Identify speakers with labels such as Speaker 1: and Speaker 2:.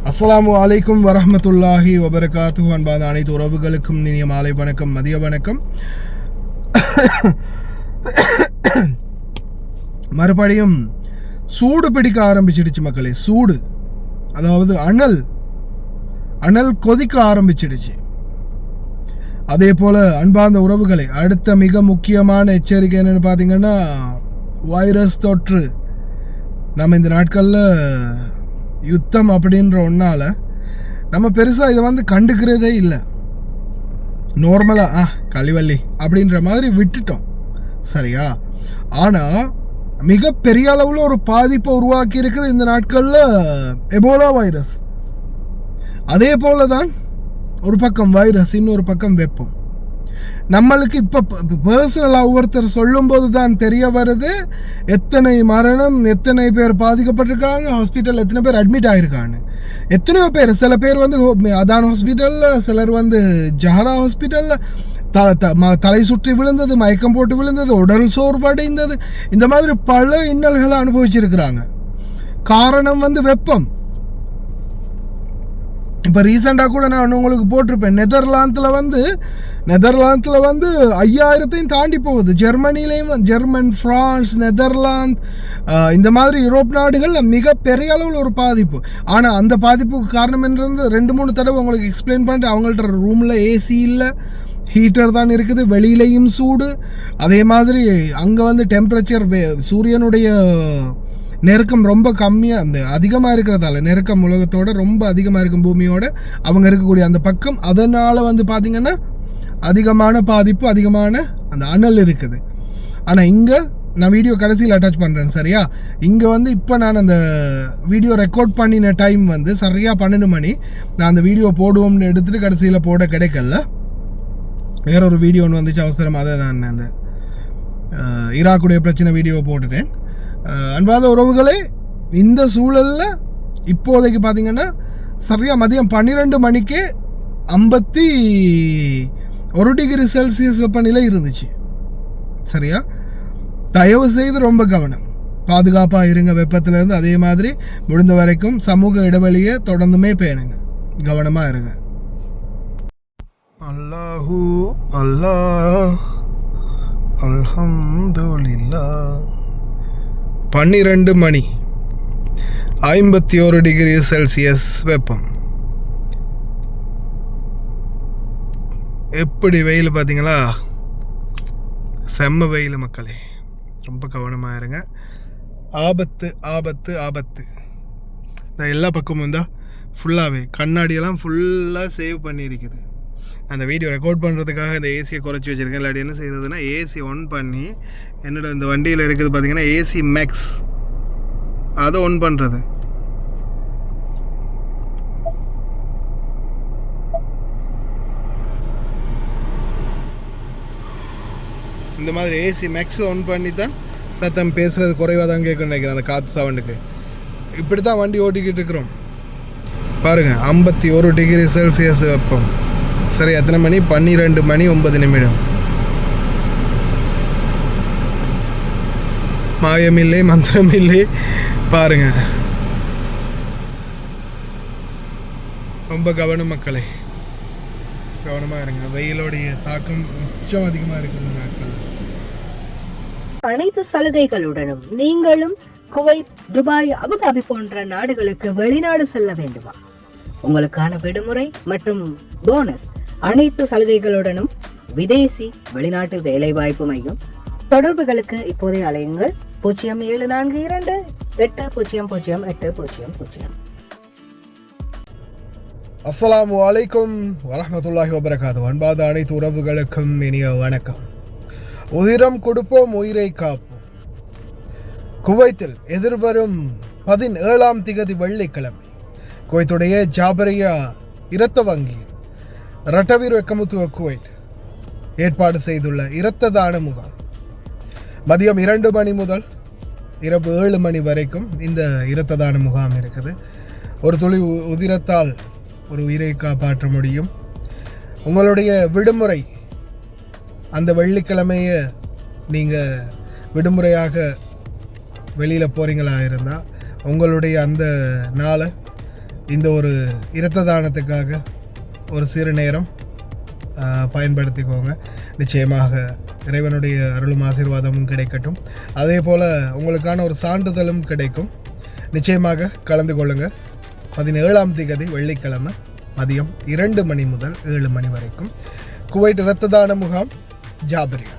Speaker 1: அஸ்ஸலாமு அலைக்கும் வரஹ்மத்துல்லாஹி வபரகாத்துஹு. அன்பான அனைத்து உறவுகளுக்கும் இனிய மாலை வணக்கம், மதிய வணக்கம். மறுபடியும் சூடு பிடிக்க ஆரம்பிச்சிடுச்சு மக்களே. சூடு, அதாவது அனல் கொதிக்க ஆரம்பிச்சிடுச்சு. அதே போல் அன்பார்ந்த உறவுகளை, அடுத்த மிக முக்கியமான எச்சரிக்கை என்னென்னு பார்த்தீங்கன்னா, வைரஸ் தொற்று. நம்ம இந்த நாட்களில் யுத்தம் அப்படின்ற ஒன்றால் நம்ம பெருசாக இதை கண்டுக்கிறதே இல்லை. நார்மலாக கழிவள்ளி அப்படின்ற மாதிரி விட்டுட்டோம், சரியா? ஆனால் மிக பெரிய அளவில் ஒரு பாதிப்பை உருவாக்கி இருக்குது இந்த நாட்களில் எபோலா வைரஸ். அதே போல தான் ஒரு பக்கம் வைரஸ், இன்னொரு பக்கம் வெப்பம். நம்மளுக்கு இப்போ பர்சனலாக ஒவ்வொருத்தர் சொல்லும்போது தான் தெரிய வருது எத்தனை மரணம், எத்தனை பேர் பாதிக்கப்பட்டிருக்காங்க, ஹாஸ்பிட்டல் எத்தனை பேர் அட்மிட் ஆகிருக்காங்க, எத்தனையோ பேர். சில பேர் அதான் ஹாஸ்பிட்டலில், சிலர் ஜஹரா ஹாஸ்பிட்டலில் தலை சுற்றி விழுந்தது, மயக்கம் போட்டு விழுந்தது, உடல் சோர்வடைந்தது, இந்த மாதிரி பல இன்னல்களை அனுபவிச்சிருக்கிறாங்க. காரணம் வெப்பம். இப்போ ரீசெண்டாக கூட நான் உங்களுக்கு போட்டிருப்பேன், நெதர்லாந்தில் 5000 தாண்டி போகுது. ஜெர்மனிலையும், ஜெர்மன், ஃப்ரான்ஸ், நெதர்லாந்து, இந்த மாதிரி யூரோப் நாடுகள் மிக பெரிய அளவில் ஒரு பாதிப்பு. ஆனால் அந்த பாதிப்புக்கு காரணம் என்றது 2-3 தடவை உங்களுக்கு எக்ஸ்பிளைன் பண்ணிட்டு, அவங்கள்ட்ட ரூமில் ஏசி இல்லை, ஹீட்டர் தான் இருக்குது, வெளியிலையும் சூடு. அதே மாதிரி அங்கே டெம்பரேச்சர், சூரியனுடைய நெருக்கம் ரொம்ப கம்மியாக, அதிகமாக இருக்கிறதால, நெருக்கம் உலகத்தோட ரொம்ப அதிகமாக இருக்கும் பூமியோட அவங்க இருக்கக்கூடிய அந்த பக்கம். அதனால் பார்த்திங்கன்னா அதிகமான பாதிப்பு, அதிகமான அந்த அனல் இருக்குது. ஆனால் இங்கே நான் வீடியோ கடைசியில் அட்டாச் பண்ணுறேன், சரியா? இங்கே இப்போ நான் அந்த வீடியோ ரெக்கார்ட் பண்ணின டைம் சரியாக 12 மணி. நான் அந்த வீடியோ போடுவோம்னு எடுத்துகிட்டு கடைசியில் போட கிடைக்கல. வேறொரு வீடியோ ஒன்று வந்துச்சு அவசரம், அதை நான் அந்த ஈராக்குடைய பிரச்சனை வீடியோ போட்டுட்டேன். அன்பாத உறவுகளே, இந்த சூழலில் இப்போதைக்கு பார்த்தீங்கன்னா சரியாக மதியம் 12 மணிக்கே 51 டிகிரி செல்சியஸ் வெப்பநிலை இருந்துச்சு, சரியா? தயவு செய்து ரொம்ப கவனம், பாதுகாப்பாக இருங்க வெப்பத்திலேருந்து. அதே மாதிரி முடிந்த வரைக்கும் சமூக இடைவெளியை தொடர்ந்துமே பேணுங்க, கவனமாக இருங்க. அல்லாஹூ அல்லாஹ் அல்ஹம்துலில்லாஹ். 12 மணி 51 டிகிரி செல்சியஸ் வெப்பம். எப்படி வெயில் பார்த்தீங்களா? செம்ம வெயில் மக்களே, ரொம்ப கவனமாக இருங்க. ஆபத்து ஆபத்து ஆபத்து. இந்த எல்லா பக்கமும் ஃபுல்லாகவே கண்ணாடியெல்லாம் ஃபுல்லாக சேவ் பண்ணியிருக்குது. அந்த வீடியோ ரெக்கார்ட் பண்ணுறதுக்காக இந்த ஏசியை குறைச்சி வச்சுருக்கேன். இல்லாட்டி என்ன செய்கிறதுனா, ஏசி ஒன் பண்ணி, என்னோட இந்த வண்டியில் இருக்குது பார்த்திங்கன்னா ஏசி மேக்ஸ், அதை ஒன் பண்ணுறது. இந்த மாதிரி ஏசி மேக்ஸ் ஒன் பண்ணி தான் சத்தம் பேசுகிறது குறைவாக தான் கேட்கணும்னு நினைக்கிறேன், அந்த காற்று சவுண்டுக்கு. இப்படி தான் வண்டி ஓட்டிக்கிட்டு இருக்கிறோம். பாருங்கள், 51 டிகிரி செல்சியஸ் வெப்பம். சரி, எத்தனை மணி? 12 மணி 9 நிமிடம். மாயமில்லை, மந்திரமில்லை. பாருங்க, ரொம்ப கவனம் மக்களே, கவனமாக இருங்க. வெயிலோடைய தாக்கம் உச்சம் அதிகமாக இருக்குது இந்த நாட்கள்.
Speaker 2: அனைத்து சலுகைகளுடனும் நீங்களும் குவைத், துபாய், அபுதாபி போன்ற நாடுகளுக்கு வெளிநாடு செல்ல வேண்டுமா? உங்களுக்கான விடுமுறை மற்றும் போனஸ் அனைத்து சலுகைகளுடனும் விதேசி வெளிநாட்டு வேலைவாய்ப்பு மையம். தொடர்புகளுக்கு இப்போதைய அலையுங்கள் 0742-800800.
Speaker 1: அஸ்ஸலாமு அலைக்கும் வரஹ்மத்துல்லாஹி வபரகாத்துஹு. அன்பாத அனைத்து உறவுகளுக்கும் இனிய வணக்கம். உதிரம் கொடுப்போம், உயிரை காப்போம். குவைத்தில் எதிர்வரும் 17ஆம் திகதி வெள்ளிக்கிழமை குவைத்துடைய ஜாபரியா இரத்த வங்கி ரட்டவீர் வெக்கமுத்துவ குவைட் ஏற்பாடு செய்துள்ள இரத்த தான முகாம் மதியம் 2 மணி முதல் இரவு 7 மணி வரைக்கும் இந்த இரத்த தான முகாம் இருக்குது. ஒரு துளி உதிரத்தால் ஒரு உயிரை காப்பாற்ற முடியும். உங்களுடைய விடுமுறை அந்த வெள்ளிக்கிழமையை நீங்கள் விடுமுறையாக வெளியில் போகிறீங்களா இருந்தால் உங்களுடைய அந்த நாளை இந்த ஒரு இரத்த தானத்துக்காக ஒரு சிறு நேரம் பயன்படுத்திக்கோங்க. நிச்சயமாக இறைவனுடைய அருளும் ஆசீர்வாதமும் கிடைக்கட்டும். அதே போல் உங்களுக்கான ஒரு சான்றிதழும் கிடைக்கும். நிச்சயமாக கலந்து கொள்ளுங்கள். 17ஆம் தேதி வெள்ளிக்கிழமை மதியம் 2 மணி முதல் 7 மணி வரைக்கும் குவைட் இரத்த தான முகாம் ஜாபரியா.